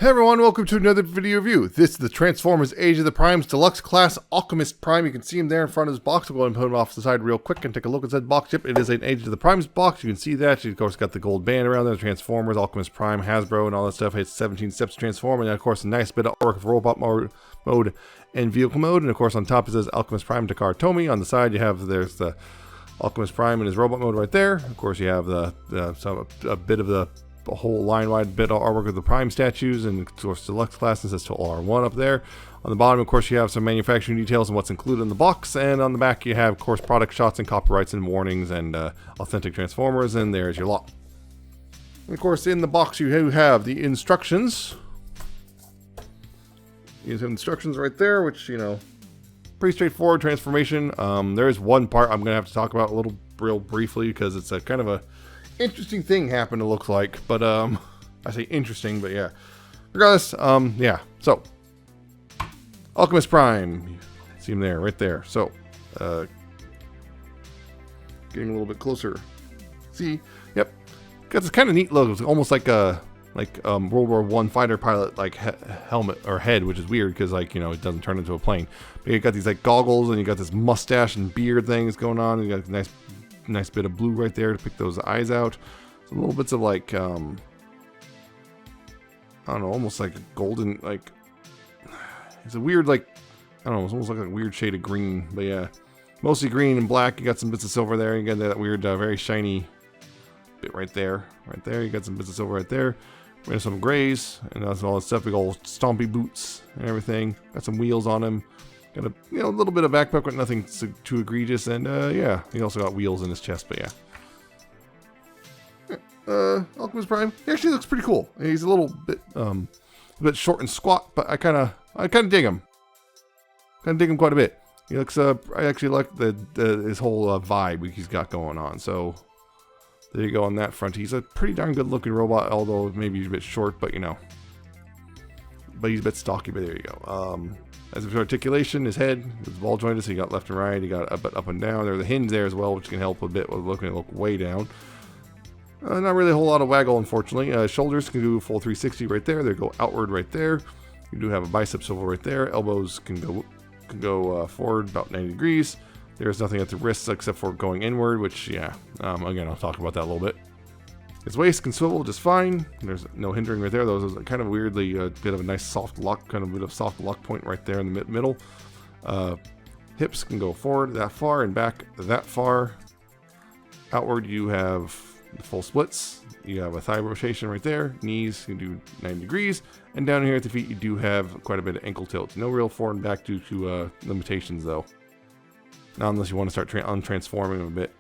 Hey everyone, welcome to another video review. This is the Transformers Age of the Primes Deluxe Class Alchemist Prime. You can see him there in front of his box. We'll go ahead and put him off to the side real quick and take a look at that box. Yep, it is an Age of the Primes box. You can see that. You, of course, got the gold band around there, Transformers, Alchemist Prime, Hasbro, and all that stuff. It's 17 steps to transform, and then, of course, a nice bit of artwork of robot mode and vehicle mode. And, of course, on top it says Alchemist Prime Takar Tomy. On the side, you have, there's the Alchemist Prime in his robot mode right there. Of course, you have a bit of the whole line-wide bit of artwork of the Prime statues, and of course deluxe class, and says to R1 up there. On the bottom, of course, you have some manufacturing details and what's included in the box, and on the back you have, of course, product shots and copyrights and warnings and authentic Transformers, and there's your lot. And of course, in the box you have the instructions. You have instructions right there, which, you know, pretty straightforward transformation. There is one part I'm going to have to talk about a little real briefly, because it's a kind of a interesting thing happened, it looks like, but I say interesting, but yeah. Regardless, yeah. So, Alchemist Prime, see him there, right there. So, getting a little bit closer. See, yep, got this kind of neat logo. It's almost like a World War I fighter pilot like helmet or head, which is weird because, like, you know, it doesn't turn into a plane. But you got these like goggles, and you got this mustache and beard things going on. And you got a nice bit of blue right there to pick those eyes out. Some little bits of like I don't know, almost like a golden, like, it's a weird, like, I don't know, it's almost like a weird shade of green, but yeah, mostly green and black. You got some bits of silver there. You got that weird very shiny bit right there. You got some bits of silver right there. We have some grays, and that's all that stuff. Big old stompy boots and everything. Got some wheels on him. Got a, you know, a little bit of backpack, but nothing too egregious. And yeah, he also got wheels in his chest. But yeah, Alchemist Prime, he actually looks pretty cool. He's a little bit short and squat, but I kind of dig him. Kind of dig him quite a bit. He looks. I actually like his whole vibe he's got going on. So there you go on that front. He's a pretty darn good looking robot, although maybe he's a bit short, but you know. But he's a bit stocky. But there you go. As for articulation, his head is ball jointed, so you got left and right, you got up and down. There's a hinge there as well, which can help a bit with looking way down. Not really a whole lot of waggle, unfortunately. Shoulders can do a full 360 right there. They go outward right there. You do have a bicep swivel right there. Elbows can go forward about 90 degrees. There's nothing at the wrists except for going inward, which, yeah, again, I'll talk about that a little bit. His waist can swivel just fine. There's no hindering right there. Those are kind of weirdly a bit of a nice soft lock, kind of bit of soft lock point right there in the middle. Hips can go forward that far and back that far. Outward, you have the full splits. You have a thigh rotation right there. Knees can do 90 degrees. And down here at the feet, you do have quite a bit of ankle tilt. No real forward and back due to limitations, though. Not unless you want to start untransforming him a bit.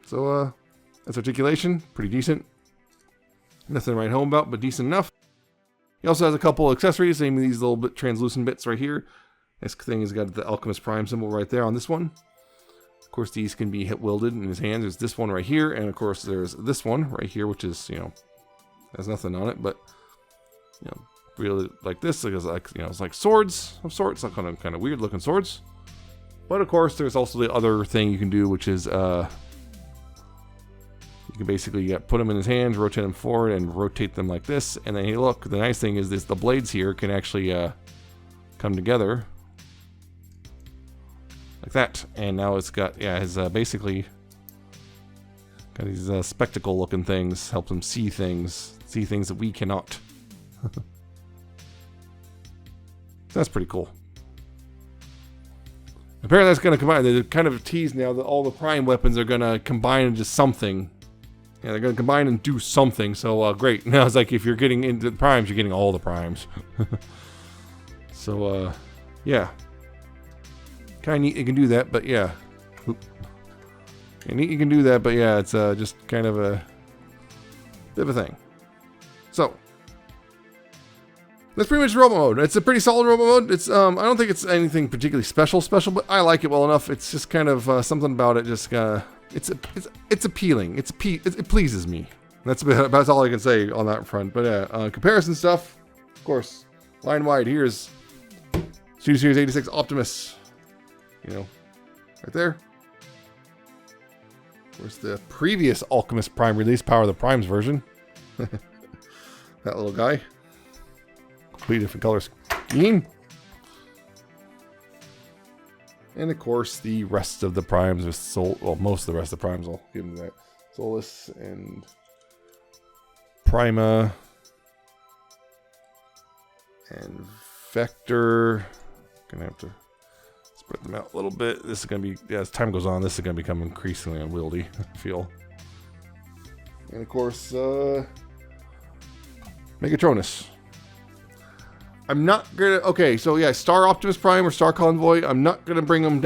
So, that's articulation. Pretty decent. Nothing to write home about, but decent enough. He also has a couple accessories, namely these little bit translucent bits right here. This thing has got the Alchemist Prime symbol right there on this one. Of course, these can be wielded in his hands. There's this one right here, and of course, there's this one right here, which is, you know, has nothing on it, but, you know, really like this, because, like, you know, it's like swords of sorts, like kind of weird looking swords. But of course, there's also the other thing you can do, which is you can basically put them in his hands, rotate them forward, and rotate them like this. And then, hey, look, the nice thing is the blades here can actually come together like that. And now it's got, yeah, his basically got these spectacle-looking things, helps him see things that we cannot. That's pretty cool. Apparently that's going to combine. They're kind of teased now that all the Prime weapons are going to combine into something. Yeah, they're going to combine and do something. So, great. Now it's like if you're getting into the Primes, you're getting all the Primes. So, yeah. Kind of neat you can do that, but yeah. Neat you can do that, but yeah, it's just kind of a bit of a thing. So, that's pretty much robot mode. It's a pretty solid robot mode. It's I don't think it's anything particularly special, but I like it well enough. It's just kind of something about it. Just it's appealing. It pleases me. That's all I can say on that front. But yeah, comparison stuff. Of course, line wide. Here's Studio Series 86 Optimus. You know, right there. Where's the previous Alchemist Prime release, Power of the Primes version? that little guy. Completely different color scheme. And of course, the rest of the primes with most of the rest of the primes, I'll give them that. Solus and Prima and Vector. Gonna have to spread them out a little bit. This is gonna be, as time goes on, this is gonna become increasingly unwieldy, I feel. And of course, Megatronus. I'm not gonna. Okay, so yeah, Star Optimus Prime or Star Convoy. I'm not gonna bring them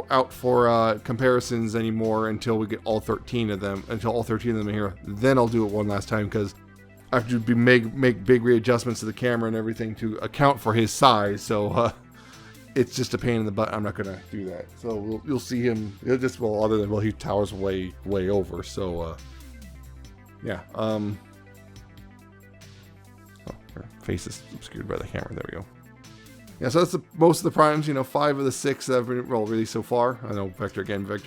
out for comparisons anymore until we get all 13 of them. Until all 13 of them are here, then I'll do it one last time because I have to make big readjustments to the camera and everything to account for his size. So it's just a pain in the butt. I'm not gonna do that. So you'll see him. He'll just other than he towers way over. So yeah. Her face is obscured by the camera. There we go. Yeah, so that's most of the primes. 5 of the 6 that have been released so far. I know Vector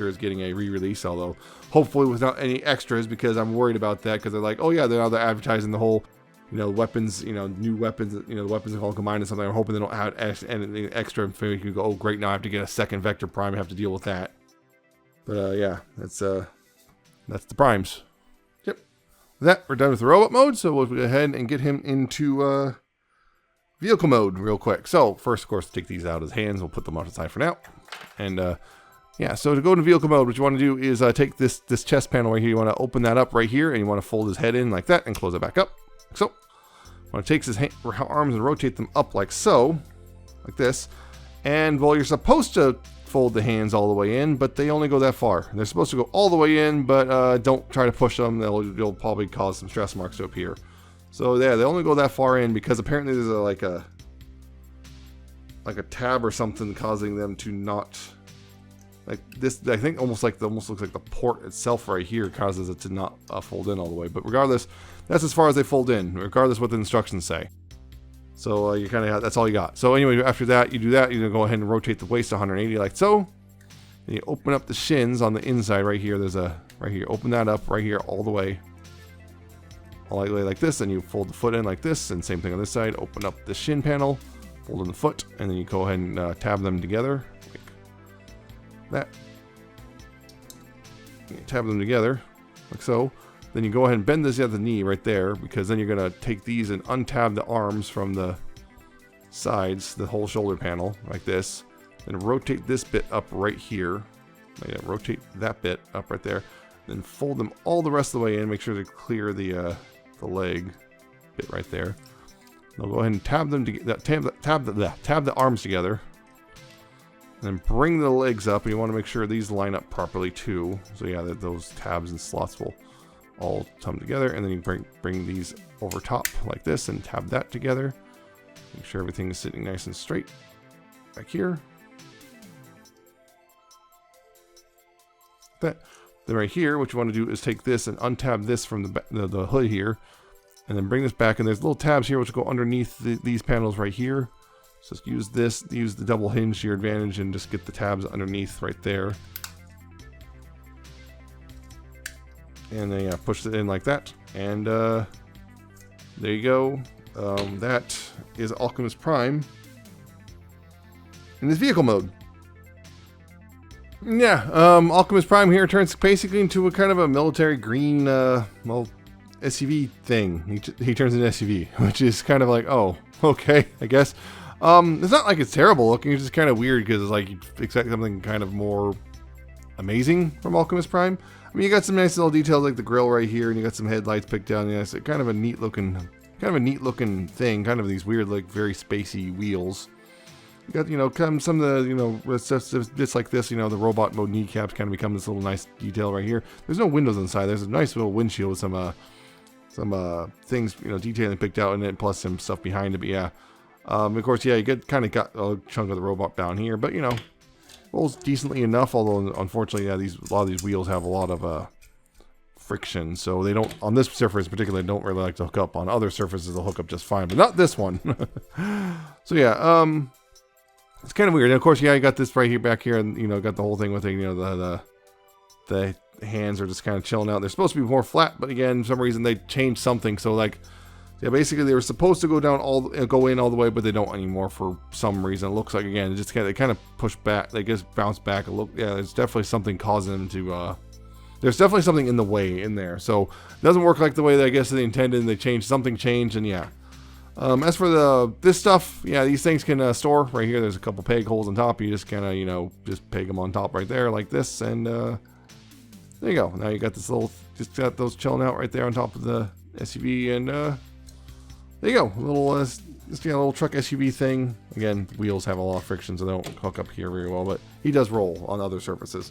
is getting a re-release, although hopefully without any extras because I'm worried about that because they're like, oh yeah, they're advertising the whole, weapons, new weapons, the weapons have all combined and something. I'm hoping they don't have anything extra. And you can go, oh great, now I have to get a second Vector Prime. I have to deal with that. But yeah, that's the primes. That we're done with the robot mode, so we'll go ahead and get him into vehicle mode real quick. So first, of course, take these out of his hands. We'll put them off the side for now. And yeah, so to go into vehicle mode, what you want to do is take this chest panel right here. You want to open that up right here, and you want to fold his head in like that and close it back up. So you want to take his arms and rotate them up like so, like this. And well, you're supposed to fold the hands all the way in, but they only go that far. They're supposed to go all the way in, but don't try to push them. You'll probably cause some stress marks to appear. So yeah, they only go that far in because apparently there's like a tab or something causing them to not like this. I think almost looks like the port itself right here causes it to not fold in all the way. But regardless, that's as far as they fold in, regardless what the instructions say. So you kind of that's all you got. So anyway, after that, you do that. You're gonna go ahead and rotate the waist 180 like so. And you open up the shins on the inside right here. There's a right here. Open that up right here all the way like this. And you fold the foot in like this. And same thing on this side. Open up the shin panel, fold in the foot, and then you go ahead and tab them together like that. And you tab them together like so. Then you go ahead and bend this at the knee right there, because then you're going to take these and untab the arms from the sides, the whole shoulder panel, like this. Then rotate this bit up right here. Like that. Rotate that bit up right there. Then fold them all the rest of the way in. Make sure to clear the leg bit right there. Now go ahead and tab them together. Tab the arms together. And then bring the legs up. And you want to make sure these line up properly too. So yeah, those tabs and slots will all come together, and then you bring these over top like this and tab that together. Make sure everything is sitting nice and straight back here. That. Then right here, what you want to do is take this and untab this from the hood here, and then bring this back. And there's little tabs here which go underneath these panels right here. So just use the double hinge to your advantage, and just get the tabs underneath right there. And then yeah, push it in like that, and there you go. That is Alchemist Prime in this vehicle mode. Yeah, Alchemist Prime here turns basically into a kind of a military green, SUV thing. He turns into SUV, which is kind of like, oh, okay, I guess. It's not like it's terrible looking. It's just kind of weird because it's like you expect something kind of more amazing from Alchemist Prime. I mean, you got some nice little details like the grill right here, and you got some headlights picked down. Yeah, it's kind of a neat looking thing. Kind of these weird, like very spacey wheels. You got, some of the, bits like this. The robot mode kneecaps kind of become this little nice detail right here. There's no windows inside. There's a nice little windshield with some things, detailing picked out in it, plus some stuff behind it. But yeah, of course, yeah, you got a chunk of the robot down here, but rolls decently enough, although unfortunately, yeah, a lot of these wheels have a lot of friction, so they don't, on this surface in particular, don't really like to hook up. On other surfaces, they'll hook up just fine, but not this one. So yeah, it's kind of weird. And of course, yeah, you got this right here, back here, and got the whole thing with the hands are just kind of chilling out. They're supposed to be more flat, but again, for some reason they changed something. So like, Yeah, basically they were supposed to go down go in all the way, but they don't anymore for some reason. It looks like, again, it just they kind of push back. They just bounce back a little. Yeah, there's definitely something causing them to. There's definitely something in the way in there. So it doesn't work like the way that I guess they intended. And they changed something, and yeah. As for this stuff, yeah, these things can store right here. There's a couple peg holes on top. You just kind of just peg them on top right there like this, and there you go. Now you got this little, just got those chilling out right there on top of the SUV, and there you go. A little just a little truck SUV thing. Again, wheels have a lot of friction, so they don't hook up here very well, but he does roll on other surfaces.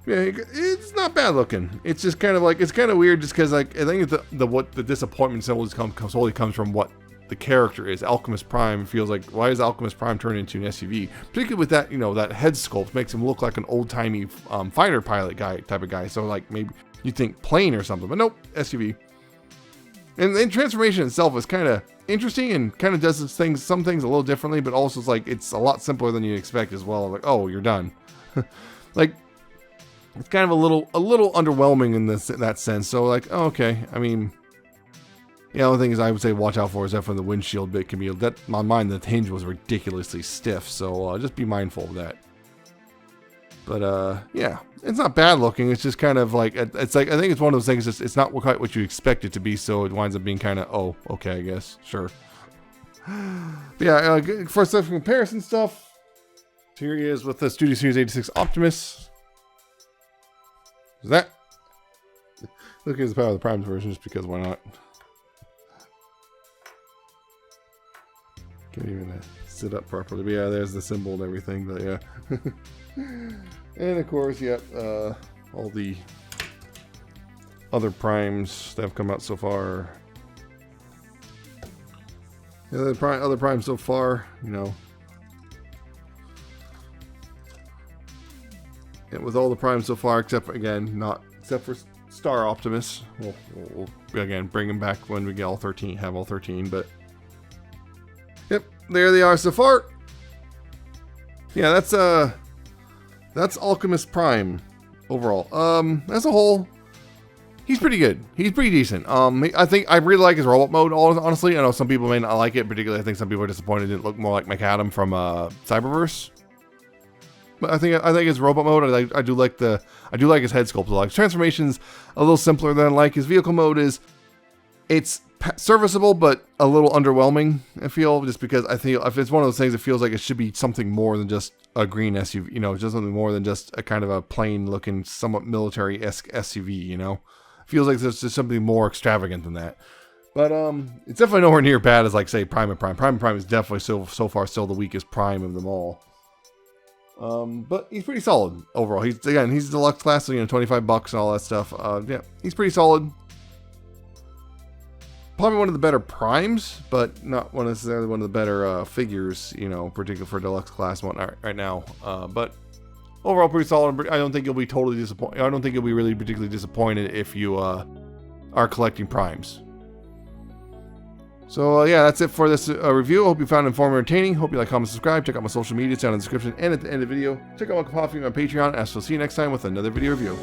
Yeah, it's not bad looking. It's just kind of like, it's kind of weird just because, like, I think what the disappointment solely comes from what the character is. Alchemist Prime feels like, why is Alchemist Prime turned into an SUV? Particularly with that, that head sculpt makes him look like an old-timey fighter pilot guy type of guy. So, like, maybe you think plane or something, but nope, SUV. And the transformation itself is kind of interesting and kind of does some things a little differently, but also it's like, it's a lot simpler than you'd expect as well. Like, oh, you're done. Like, it's kind of a little underwhelming in that sense. So like, oh, okay. I mean, the only thing is I would say watch out for is that from the windshield bit can be that on mine the hinge was ridiculously stiff. So just be mindful of that. But yeah, it's not bad looking. It's just kind of like, it's like, I think it's one of those things. It's not quite what you expect it to be. So it winds up being kind of, oh, okay, I guess, sure. But yeah, for some comparison stuff, here he is with the Studio Series 86 Optimus. Is that? Look at the power of the Primes version, just because why not? Can't even sit up properly. But yeah, there's the symbol and everything. But yeah, and of course, yep, all the other Primes that have come out so far. Yeah, the other Primes so far, And with all the Primes so far, except for Star Optimus, we'll again bring him back when we get all 13, have all 13. But yep, there they are so far. Yeah, that's Alchemist Prime overall. As a whole, he's pretty good. He's pretty decent. I think I really like his robot mode. Honestly, I know some people may not like it. Particularly, I think some people are disappointed it didn't look more like McAdam from Cyberverse. But I think his robot mode, I do like his head sculpt. Like, his transformation's a little simpler than I like. His vehicle mode it's serviceable but a little underwhelming. I feel, just because I feel if it's one of those things, it feels like it should be something more than just a green SUV. Just something more than just a kind of a plain looking, somewhat military-esque SUV. Feels like there's just something more extravagant than that. But it's definitely nowhere near bad as, like, say, Prime and Prime. Prime and Prime is definitely so far still the weakest Prime of them all. But he's pretty solid overall. He's deluxe class, so $25 and all that stuff. Yeah, he's pretty solid. Probably one of the better Primes, but not necessarily one of the better figures, particularly for deluxe class and whatnot right now. But overall, pretty solid. I don't think you'll be totally disappointed. I don't think you'll be really particularly disappointed if you are collecting Primes. So yeah, that's it for this review. I hope you found it informative and entertaining. Hope you like, comment, subscribe. Check out my social media. It's down in the description and at the end of the video. Check out my coffee on Patreon. And we'll see you next time with another video review.